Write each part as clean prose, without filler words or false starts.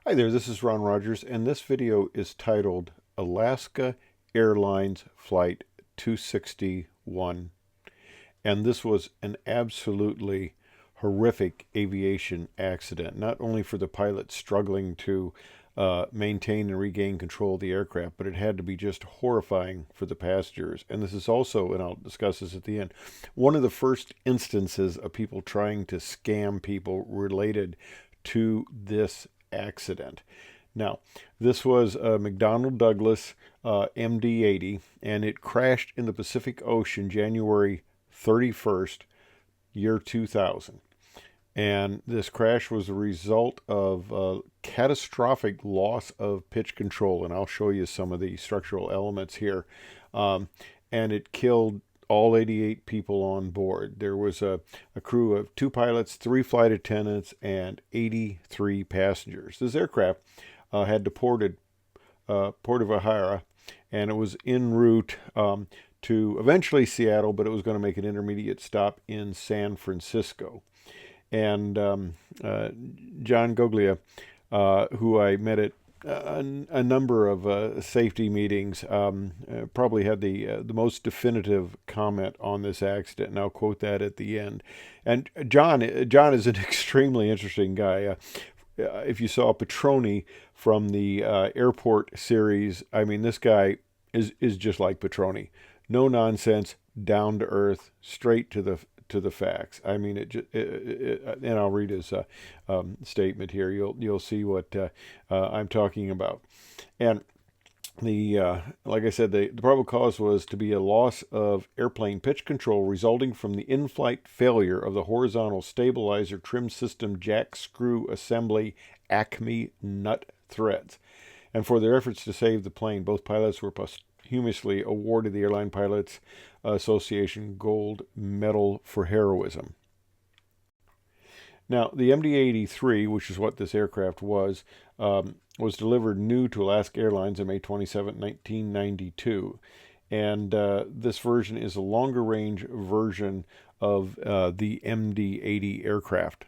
Hi there, this is Ron Rogers, and this video is titled Alaska Airlines Flight 261. And this was an absolutely horrific aviation accident, not only for the pilot struggling to maintain and regain control of the aircraft, but it had to be just horrifying for the passengers. And this is also, and I'll discuss this at the end, one of the first instances of people trying to scam people related to this accident. Now, this was a McDonnell Douglas MD-80, and it crashed in the Pacific Ocean January 31st, year 2000. And this crash was a result of catastrophic loss of pitch control, and I'll show you some of the structural elements here. And it killed all 88 people on board. There was a crew of 2 pilots, 3 flight attendants, and 83 passengers. This aircraft had departed Puerto Vallarta, and it was en route to eventually Seattle, but it was going to make an intermediate stop in San Francisco. And John Goglia, who I met at a number of safety meetings, probably had the most definitive comment on this accident, and I'll quote that at the end. And John is an extremely interesting guy. If you saw Petroni from the airport series, I mean, this guy is just like Petroni. No nonsense, down to earth, straight to the facts. I mean, and I'll read his statement here. You'll see what I'm talking about. And like I said, the probable cause was to be a loss of airplane pitch control resulting from the in-flight failure of the horizontal stabilizer trim system jack screw assembly Acme nut threads. And for their efforts to save the plane, both pilots were posthumously awarded the Airline Pilots Association Gold Medal for Heroism. Now, the MD-83, which is what this aircraft was delivered new to Alaska Airlines on May 27, 1992. And this version is a longer range version of the MD-80 aircraft.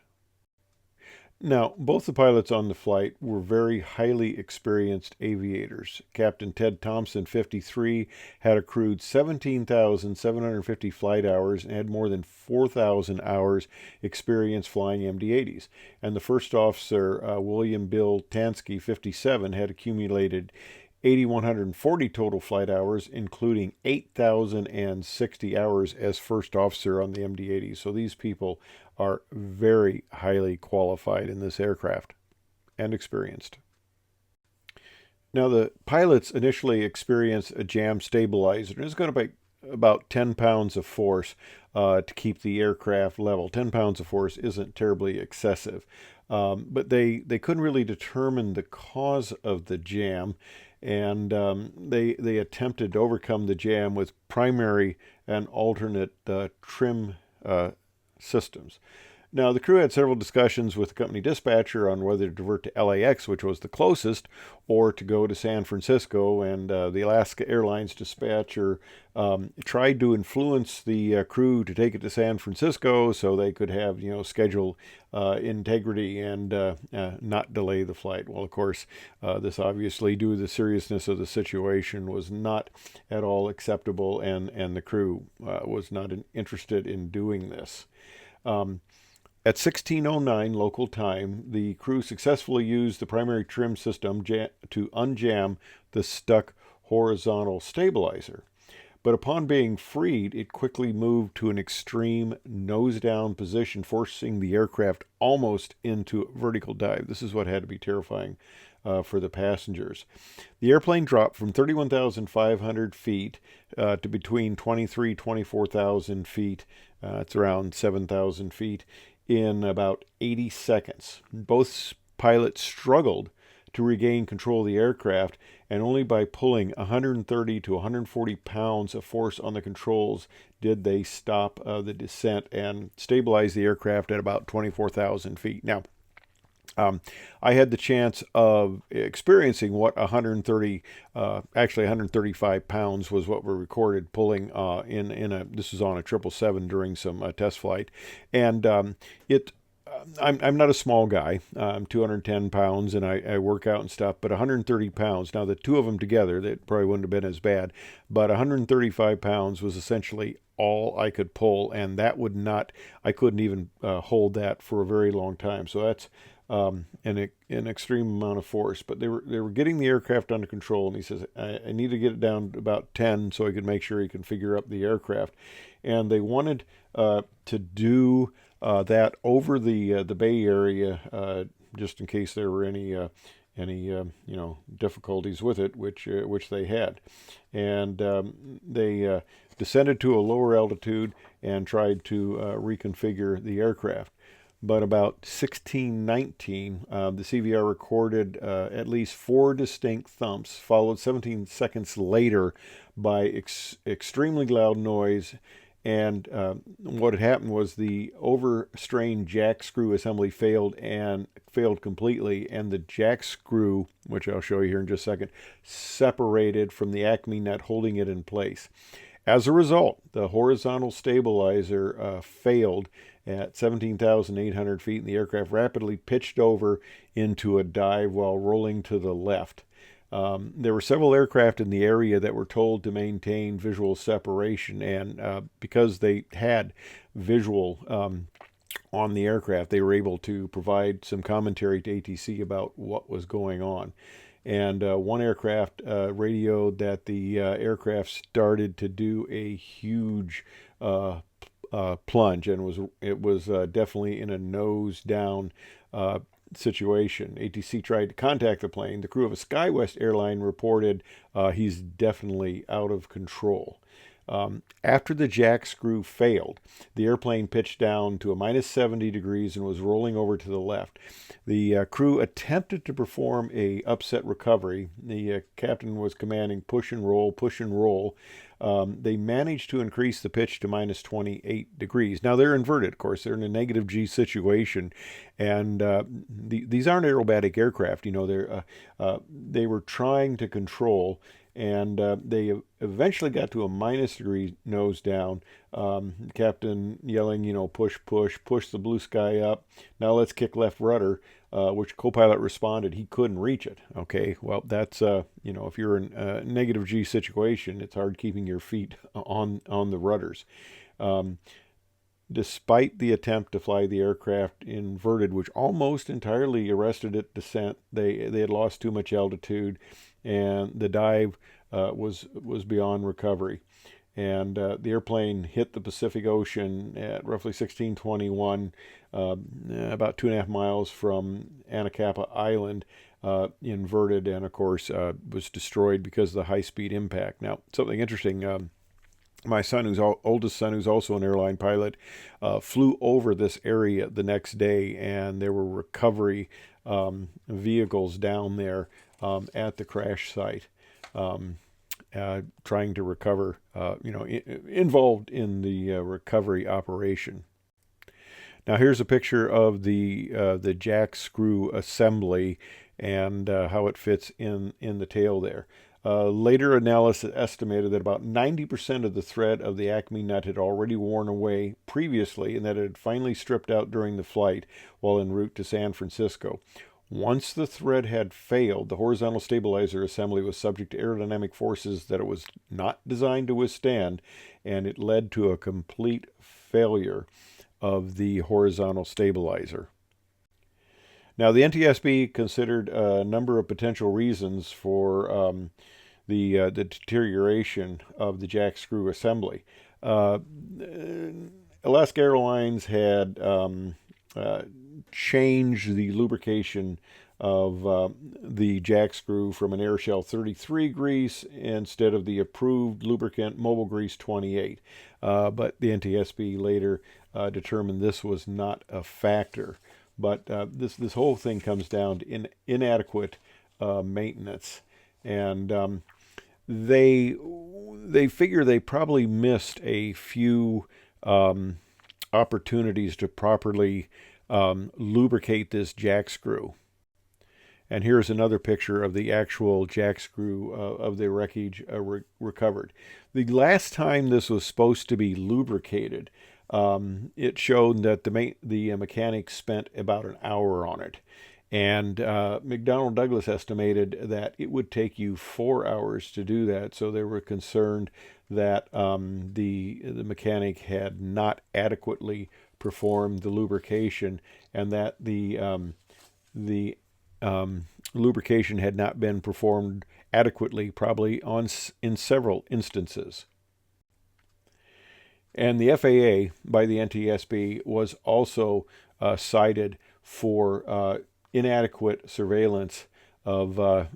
Now, both the pilots on the flight were very highly experienced aviators. Captain Ted Thompson, 53, had accrued 17,750 flight hours and had more than 4,000 hours experience flying MD-80s. And the first officer, William Bill Tansky, 57, had accumulated 8,140 total flight hours, including 8,060 hours as first officer on the MD-80. So these people are very highly qualified in this aircraft and experienced. Now, the pilots initially experienced a jam stabilizer, and it's going to be about 10 pounds of force to keep the aircraft level. 10 pounds of force isn't terribly excessive, but they couldn't really determine the cause of the jam, and they attempted to overcome the jam with primary and alternate trim systems. Now, the crew had several discussions with the company dispatcher on whether to divert to LAX, which was the closest, or to go to San Francisco. And the Alaska Airlines dispatcher tried to influence the crew to take it to San Francisco so they could have, schedule integrity and not delay the flight. Well, of course, this obviously, due to the seriousness of the situation, was not at all acceptable, and the crew was not interested in doing this. At 16:09 local time, the crew successfully used the primary trim system to unjam the stuck horizontal stabilizer. But upon being freed, it quickly moved to an extreme nose-down position, forcing the aircraft almost into a vertical dive. This is what had to be terrifying for the passengers. The airplane dropped from 31,500 feet to between 23,000 and 24,000 feet. It's around 7,000 feet in about 80 seconds. Both pilots struggled to regain control of the aircraft, and only by pulling 130 to 140 pounds of force on the controls did they stop the descent and stabilize the aircraft at about 24,000 feet. Now, I had the chance of experiencing what 135 pounds was what were recorded pulling this was on a 777 during some test flight, and it I'm not a small guy. I'm 210 pounds and I work out and stuff, but 130 pounds. Now, the two of them together, that probably wouldn't have been as bad, but 135 pounds was essentially all I could pull, and that would not, I couldn't even hold that for a very long time. So that's an extreme amount of force. But they were getting the aircraft under control, and he says, I need to get it down to about 10 so I could make sure he can figure up the aircraft. And they wanted to do that over the Bay Area, just in case there were any difficulties with it, which they had, and they descended to a lower altitude and tried to reconfigure the aircraft. But about 1619, the CVR recorded at least four distinct thumps, followed 17 seconds later by extremely loud noise. And what had happened was the overstrained jack screw assembly failed completely, and the jack screw, which I'll show you here in just a second, separated from the Acme nut holding it in place. As a result, the horizontal stabilizer failed at 17,800 feet, and the aircraft rapidly pitched over into a dive while rolling to the left. There were several aircraft in the area that were told to maintain visual separation, and because they had visual on the aircraft, they were able to provide some commentary to ATC about what was going on. And one aircraft radioed that the aircraft started to do a huge plunge, and it was definitely in a nose down situation. ATC tried to contact the plane. The crew of a SkyWest airline reported he's definitely out of control. After the jack screw failed, the airplane pitched down to a minus 70 degrees and was rolling over to the left. The crew attempted to perform a upset recovery. The captain was commanding push and roll, push and roll. They managed to increase the pitch to minus 28 degrees. Now, they're inverted, of course. They're in a negative G situation, and these aren't aerobatic aircraft. They were trying to control, and they eventually got to a minus degree nose down. Captain yelling, push, push, push the blue sky up. Now let's kick left rudder, which co-pilot responded he couldn't reach it. Okay, well, that's, if you're in a negative G situation, it's hard keeping your feet on the rudders. Despite the attempt to fly the aircraft inverted, which almost entirely arrested its descent, they had lost too much altitude, and the dive was beyond recovery. And the airplane hit the Pacific Ocean at roughly 1621, about 2.5 miles from Anacapa Island, inverted, and of course was destroyed because of the high-speed impact. Now, something interesting. My son, oldest son, who's also an airline pilot, flew over this area the next day, and there were recovery vehicles down there at the crash site, trying to recover, involved in the recovery operation. Now, here's a picture of the jack screw assembly and how it fits in the tail there. Later analysis estimated that about 90% of the thread of the Acme nut had already worn away previously, and that it had finally stripped out during the flight while en route to San Francisco. Once the thread had failed, the horizontal stabilizer assembly was subject to aerodynamic forces that it was not designed to withstand, and it led to a complete failure of the horizontal stabilizer. Now, the NTSB considered a number of potential reasons for the deterioration of the jack screw assembly. Alaska Airlines had changed the lubrication of the jack screw from an Airshell 33 grease instead of the approved lubricant Mobile Grease 28. But the NTSB later determined this was not a factor. But this whole thing comes down to inadequate maintenance, and they figure they probably missed a few opportunities to properly lubricate this jack screw. And here's another picture of the actual jack screw of the wreckage recovered. The last time this was supposed to be lubricated, it showed that the mechanic spent about an hour on it. And McDonnell Douglas estimated that it would take you 4 hours to do that. So they were concerned that the mechanic had not adequately performed the lubrication, and that the lubrication had not been performed adequately, probably in several instances. And the FAA by the NTSB was also cited for inadequate surveillance of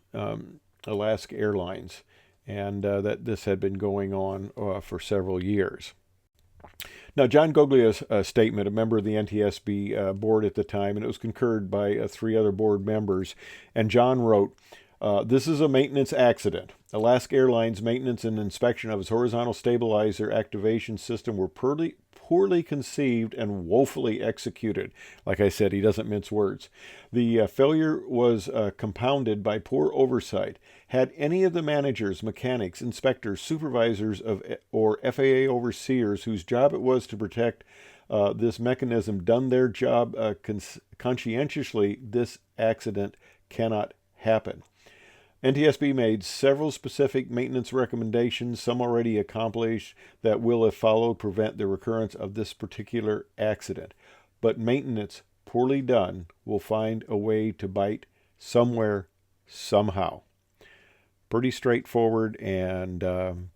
Alaska Airlines, and that this had been going on for several years. Now, John Goglia's statement, a member of the NTSB board at the time, and it was concurred by 3 other board members, and John wrote, this is a maintenance accident. Alaska Airlines maintenance and inspection of its horizontal stabilizer activation system were poorly conceived and woefully executed. Like I said, he doesn't mince words. The failure was compounded by poor oversight. Had any of the managers, mechanics, inspectors, supervisors or FAA overseers whose job it was to protect this mechanism done their job conscientiously, this accident cannot happen. NTSB made several specific maintenance recommendations, some already accomplished, that will, if followed, prevent the recurrence of this particular accident. But maintenance poorly done will find a way to bite somewhere, somehow. Pretty straightforward and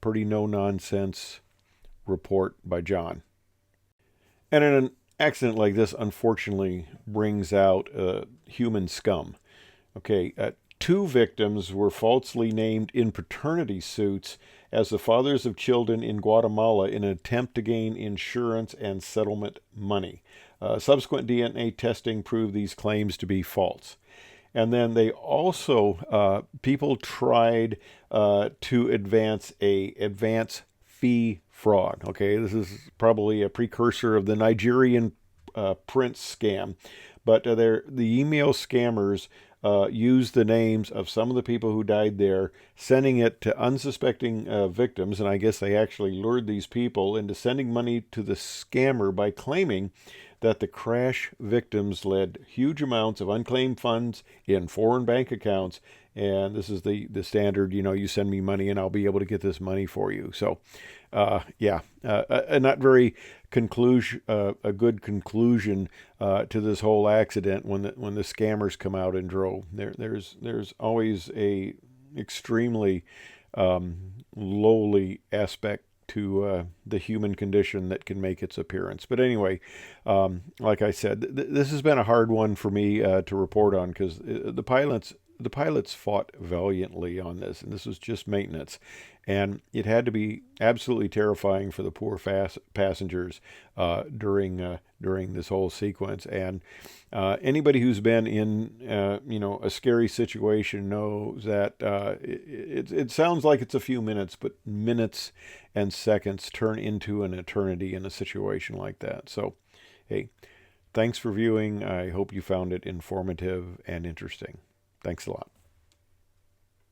pretty no-nonsense report by John. And an accident like this, unfortunately, brings out human scum. Okay, 2 victims were falsely named in paternity suits as the fathers of children in Guatemala in an attempt to gain insurance and settlement money. Subsequent DNA testing proved these claims to be false. And then they also, people tried to advance a advance fee fraud. Okay, this is probably a precursor of the Nigerian prince scam. But the email scammers used the names of some of the people who died there, sending it to unsuspecting victims, and I guess they actually lured these people into sending money to the scammer by claiming that the crash victims led huge amounts of unclaimed funds in foreign bank accounts, and this is the standard, you send me money and I'll be able to get this money for you. So, a not very a good conclusion to this whole accident when the scammers come out and drove. There's always a extremely lowly aspect to the human condition that can make its appearance. But anyway, like I said, this has been a hard one for me to report on, because the pilots fought valiantly on this, and this was just maintenance. And it had to be absolutely terrifying for the poor passengers during this whole sequence. And anybody who's been in a scary situation knows that it sounds like it's a few minutes, but minutes and seconds turn into an eternity in a situation like that. So, hey, thanks for viewing. I hope you found it informative and interesting. Thanks a lot.